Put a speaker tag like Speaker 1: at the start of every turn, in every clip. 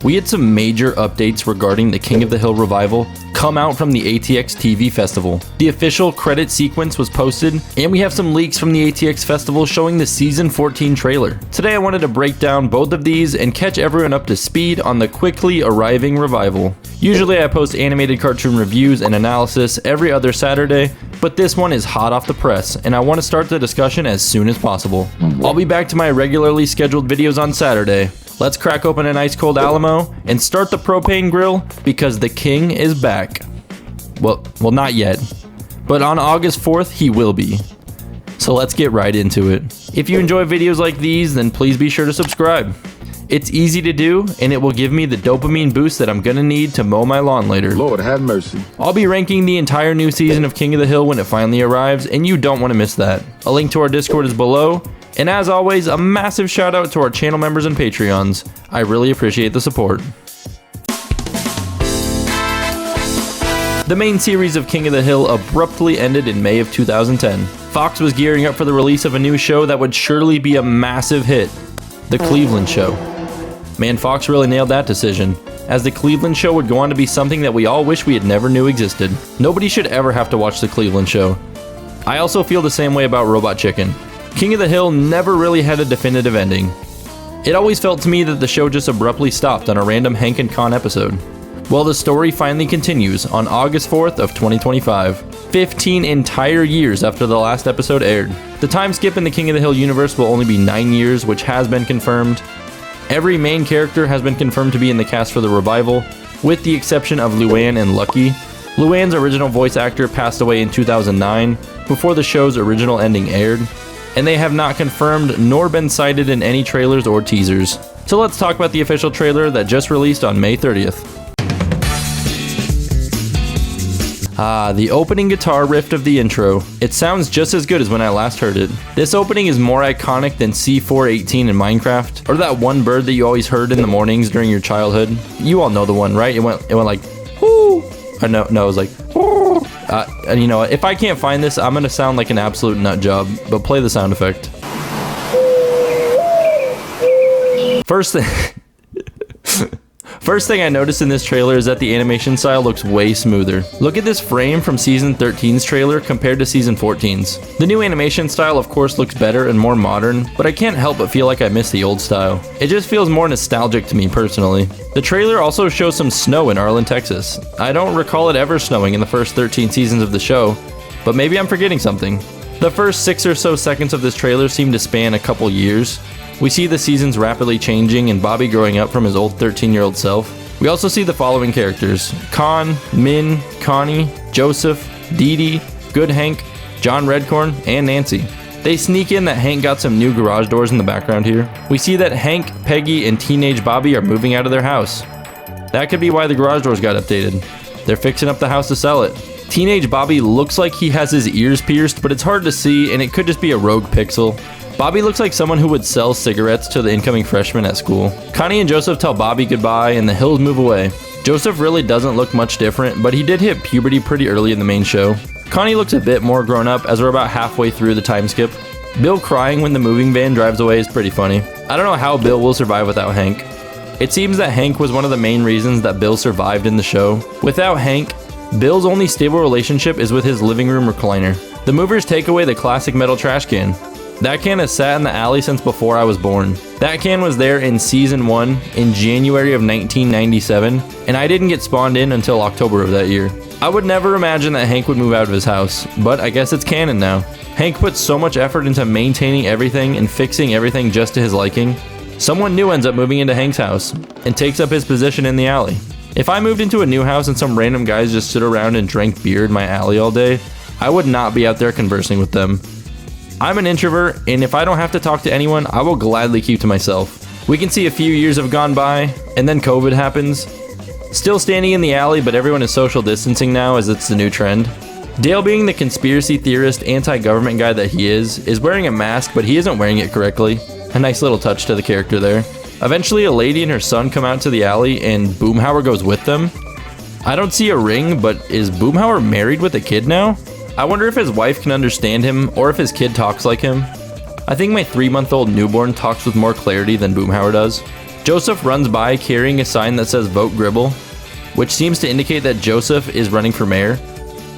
Speaker 1: We had some major updates regarding the King of the Hill revival come out from the ATX TV festival. The official credit sequence was posted, and we have some leaks from the ATX festival showing the season 14 trailer. Today I wanted to break down both of these and catch everyone up to speed on the quickly arriving revival. Usually I post animated cartoon reviews and analysis every other Saturday, but this one is hot off the press, and I want to start the discussion as soon as possible. I'll be back to my regularly scheduled videos on Saturday. Let's crack open an ice cold Alamo and start the propane grill because the king is back. Well, not yet, but on August 4th he will be. So let's get right into it. If you enjoy videos like these, then please be sure to subscribe. It's easy to do, and it will give me the dopamine boost that I'm gonna need to mow my lawn later.
Speaker 2: Lord have mercy.
Speaker 1: I'll be ranking the entire new season of King of the Hill when it finally arrives, and you don't want to miss that. A link to our Discord is below. And as always, a massive shout out to our channel members and Patreons. I really appreciate the support. The main series of King of the Hill abruptly ended in May of 2010. Fox was gearing up for the release of a new show that would surely be a massive hit, The Cleveland Show. Man, Fox really nailed that decision, as The Cleveland Show would go on to be something that we all wish we had never knew existed. Nobody should ever have to watch The Cleveland Show. I also feel the same way about Robot Chicken. King of the Hill never really had a definitive ending. It always felt to me that the show just abruptly stopped on a random Hank and Con episode. Well, the story finally continues on August 4th of 2025, 15 entire years after the last episode aired. The time skip in the King of the Hill universe will only be 9 years, which has been confirmed. Every main character has been confirmed to be in the cast for the revival, with the exception of Luann and Lucky. Luann's original voice actor passed away in 2009, before the show's original ending aired, and they have not confirmed nor been cited in any trailers or teasers. So let's talk about the official trailer that just released on May 30th. The opening guitar riff of the intro. It sounds just as good as when I last heard it. This opening is more iconic than C418 in Minecraft, or that one bird that you always heard in the mornings during your childhood. You all know the one, right? It went like, whoo! Or no, it was like, whoo! And you know what? If I can't find this, I'm gonna sound like an absolute nut job, but play the sound effect. First thing I noticed in this trailer is that the animation style looks way smoother. Look at this frame from Season 13's trailer compared to Season 14's. The new animation style of course looks better and more modern, but I can't help but feel like I miss the old style. It just feels more nostalgic to me personally. The trailer also shows some snow in Arlen, Texas. I don't recall it ever snowing in the first 13 seasons of the show, but maybe I'm forgetting something. The first 6 or so seconds of this trailer seem to span a couple years. We see the seasons rapidly changing and Bobby growing up from his old 13-year-old self. We also see the following characters: Con, Min, Connie, Joseph, Dee Dee, Good Hank, John Redcorn, and Nancy. They sneak in that Hank got some new garage doors in the background here. We see that Hank, Peggy, and teenage Bobby are moving out of their house. That could be why the garage doors got updated. They're fixing up the house to sell it. Teenage Bobby looks like he has his ears pierced, but it's hard to see and it could just be a rogue pixel. Bobby looks like someone who would sell cigarettes to the incoming freshmen at school. Connie and Joseph tell Bobby goodbye and the Hills move away. Joseph really doesn't look much different, but he did hit puberty pretty early in the main show. Connie looks a bit more grown up as we're about halfway through the time skip. Bill crying when the moving van drives away is pretty funny. I don't know how Bill will survive without Hank. It seems that Hank was one of the main reasons that Bill survived in the show. Without Hank, Bill's only stable relationship is with his living room recliner. The movers take away the classic metal trash can. That can has sat in the alley since before I was born. That can was there in Season 1 in January of 1997, and I didn't get spawned in until October of that year. I would never imagine that Hank would move out of his house, but I guess it's canon now. Hank puts so much effort into maintaining everything and fixing everything just to his liking. Someone new ends up moving into Hank's house and takes up his position in the alley. If I moved into a new house and some random guys just stood around and drank beer in my alley all day, I would not be out there conversing with them. I'm an introvert, and if I don't have to talk to anyone, I will gladly keep to myself. We can see a few years have gone by, and then COVID happens. Still standing in the alley, but everyone is social distancing now as it's the new trend. Dale, being the conspiracy theorist, anti-government guy that he is wearing a mask, but he isn't wearing it correctly. A nice little touch to the character there. Eventually, a lady and her son come out to the alley, and Boomhauer goes with them. I don't see a ring, but is Boomhauer married with a kid now? I wonder if his wife can understand him, or if his kid talks like him. I think my 3-month-old newborn talks with more clarity than Boomhauer does. Joseph runs by carrying a sign that says Vote Gribble, which seems to indicate that Joseph is running for mayor.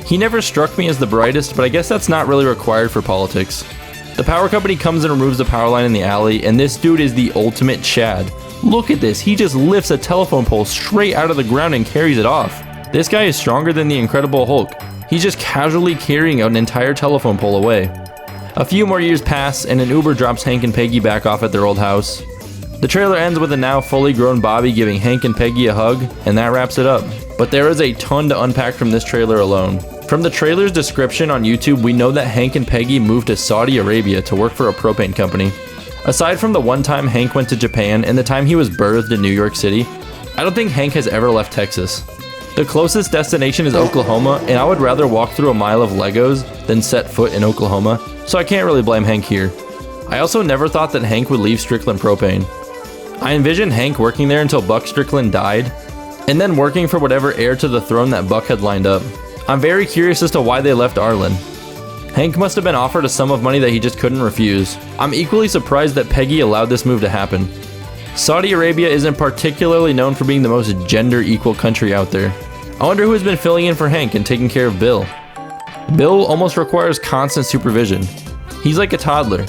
Speaker 1: He never struck me as the brightest, but I guess that's not really required for politics. The power company comes and removes the power line in the alley, and this dude is the ultimate Chad. Look at this, he just lifts a telephone pole straight out of the ground and carries it off. This guy is stronger than the Incredible Hulk. He's just casually carrying an entire telephone pole away. A few more years pass, and an Uber drops Hank and Peggy back off at their old house. The trailer ends with a now fully grown Bobby giving Hank and Peggy a hug, and that wraps it up. But there is a ton to unpack from this trailer alone. From the trailer's description on YouTube, we know that Hank and Peggy moved to Saudi Arabia to work for a propane company. Aside from the one time Hank went to Japan and the time he was birthed in New York City, I don't think Hank has ever left Texas. The closest destination is Oklahoma, and I would rather walk through a mile of Legos than set foot in Oklahoma, so I can't really blame Hank here. I also never thought that Hank would leave Strickland Propane. I envisioned Hank working there until Buck Strickland died, and then working for whatever heir to the throne that Buck had lined up. I'm very curious as to why they left Arlen. Hank must have been offered a sum of money that he just couldn't refuse. I'm equally surprised that Peggy allowed this move to happen. Saudi Arabia isn't particularly known for being the most gender-equal country out there. I wonder who has been filling in for Hank and taking care of Bill. Bill almost requires constant supervision. He's like a toddler.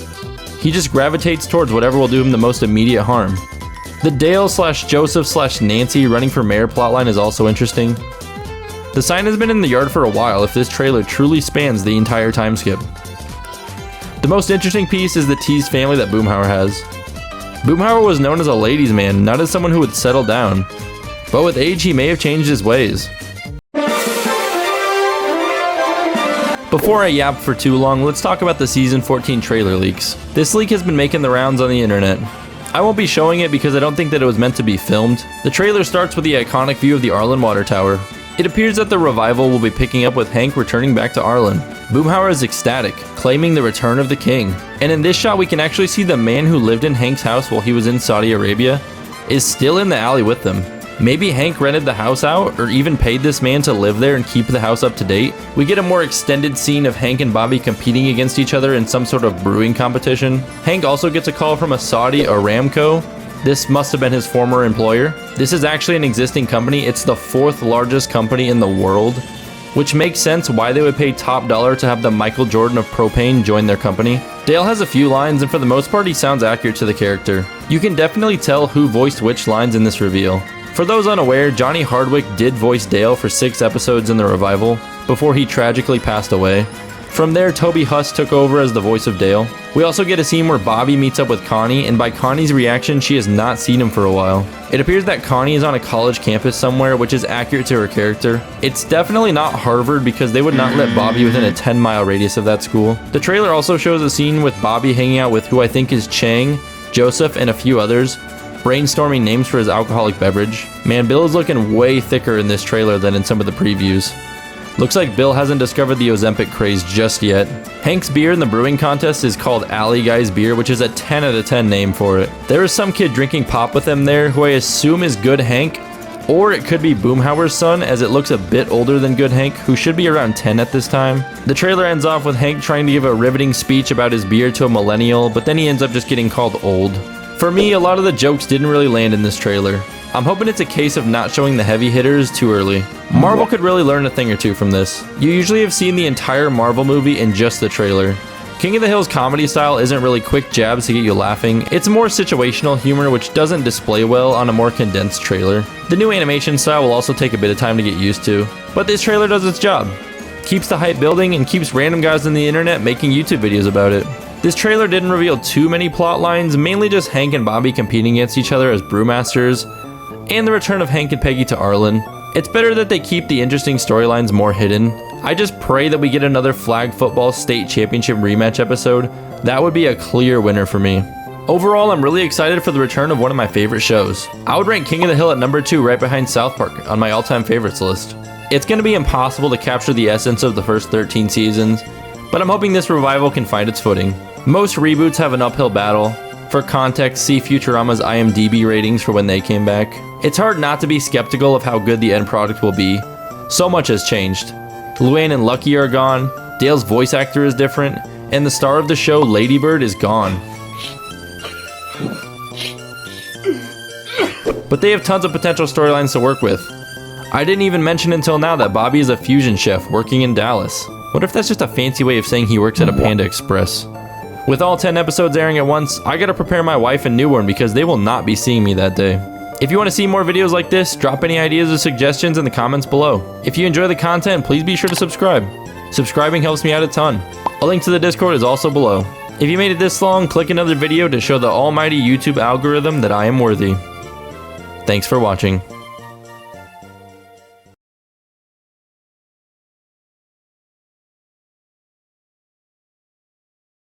Speaker 1: He just gravitates towards whatever will do him the most immediate harm. The Dale/Joseph/Nancy running for mayor plotline is also interesting. The sign has been in the yard for a while if this trailer truly spans the entire time skip. The most interesting piece is the teased family that Boomhauer has. Boomhauer was known as a ladies' man, not as someone who would settle down. But with age, he may have changed his ways. Before I yap for too long, let's talk about the Season 14 trailer leaks. This leak has been making the rounds on the internet. I won't be showing it because I don't think that it was meant to be filmed. The trailer starts with the iconic view of the Arlen Water Tower. It appears that the revival will be picking up with Hank returning back to Arlen. Boomhauer is ecstatic, claiming the return of the king. And in this shot we can actually see the man who lived in Hank's house while he was in Saudi Arabia is still in the alley with them. Maybe Hank rented the house out or even paid this man to live there and keep the house up to date. We get a more extended scene of Hank and Bobby competing against each other in some sort of brewing competition. Hank also gets a call from a Saudi Aramco. This must have been his former employer. This is actually an existing company. It's the 4th largest company in the world, which makes sense why they would pay top dollar to have the Michael Jordan of propane join their company. Dale has a few lines, and for the most part he sounds accurate to the character. You can definitely tell who voiced which lines in this reveal. For those unaware, Johnny Hardwick did voice Dale for 6 episodes in the revival, before he tragically passed away. From there, Toby Huss took over as the voice of Dale. We also get a scene where Bobby meets up with Connie, and by Connie's reaction, she has not seen him for a while. It appears that Connie is on a college campus somewhere, which is accurate to her character. It's definitely not Harvard because they would not let Bobby within a 10-mile radius of that school. The trailer also shows a scene with Bobby hanging out with who I think is Chang, Joseph, and a few others, brainstorming names for his alcoholic beverage. Man, Bill is looking way thicker in this trailer than in some of the previews. Looks like Bill hasn't discovered the Ozempic craze just yet. Hank's beer in the brewing contest is called Alley Guy's Beer, which is a 10 out of 10 name for it. There is some kid drinking pop with him there who I assume is Good Hank, or it could be Boomhauer's son, as it looks a bit older than Good Hank, who should be around 10 at this time. The trailer ends off with Hank trying to give a riveting speech about his beer to a millennial, but then he ends up just getting called old. For me, a lot of the jokes didn't really land in this trailer. I'm hoping it's a case of not showing the heavy hitters too early. Marvel could really learn a thing or two from this. You usually have seen the entire Marvel movie in just the trailer. King of the Hill's comedy style isn't really quick jabs to get you laughing. It's more situational humor which doesn't display well on a more condensed trailer. The new animation style will also take a bit of time to get used to, but this trailer does its job. Keeps the hype building and keeps random guys on the internet making YouTube videos about it. This trailer didn't reveal too many plot lines, mainly just Hank and Bobby competing against each other as brewmasters, and the return of Hank and Peggy to Arlen. It's better that they keep the interesting storylines more hidden. I just pray that we get another flag football state championship rematch episode. That would be a clear winner for me. Overall, I'm really excited for the return of one of my favorite shows. I would rank King of the Hill at number 2 right behind South Park on my all-time favorites list. It's going to be impossible to capture the essence of the first 13 seasons, but I'm hoping this revival can find its footing. Most reboots have an uphill battle. For context, see Futurama's IMDb ratings for when they came back. It's hard not to be skeptical of how good the end product will be. So much has changed. Luann and Lucky are gone, Dale's voice actor is different, and the star of the show, Lady Bird, is gone. but they have tons of potential storylines to work with. I didn't even mention until now that Bobby is a fusion chef working in Dallas. What if that's just a fancy way of saying he works at a Panda Express? With all 10 episodes airing at once, I gotta prepare my wife and newborn because they will not be seeing me that day. If you want to see more videos like this, drop any ideas or suggestions in the comments below. If you enjoy the content, please be sure to subscribe. Subscribing helps me out a ton. A link to the Discord is also below. If you made it this long, click another video to show the almighty YouTube algorithm that I am worthy. Thanks for watching.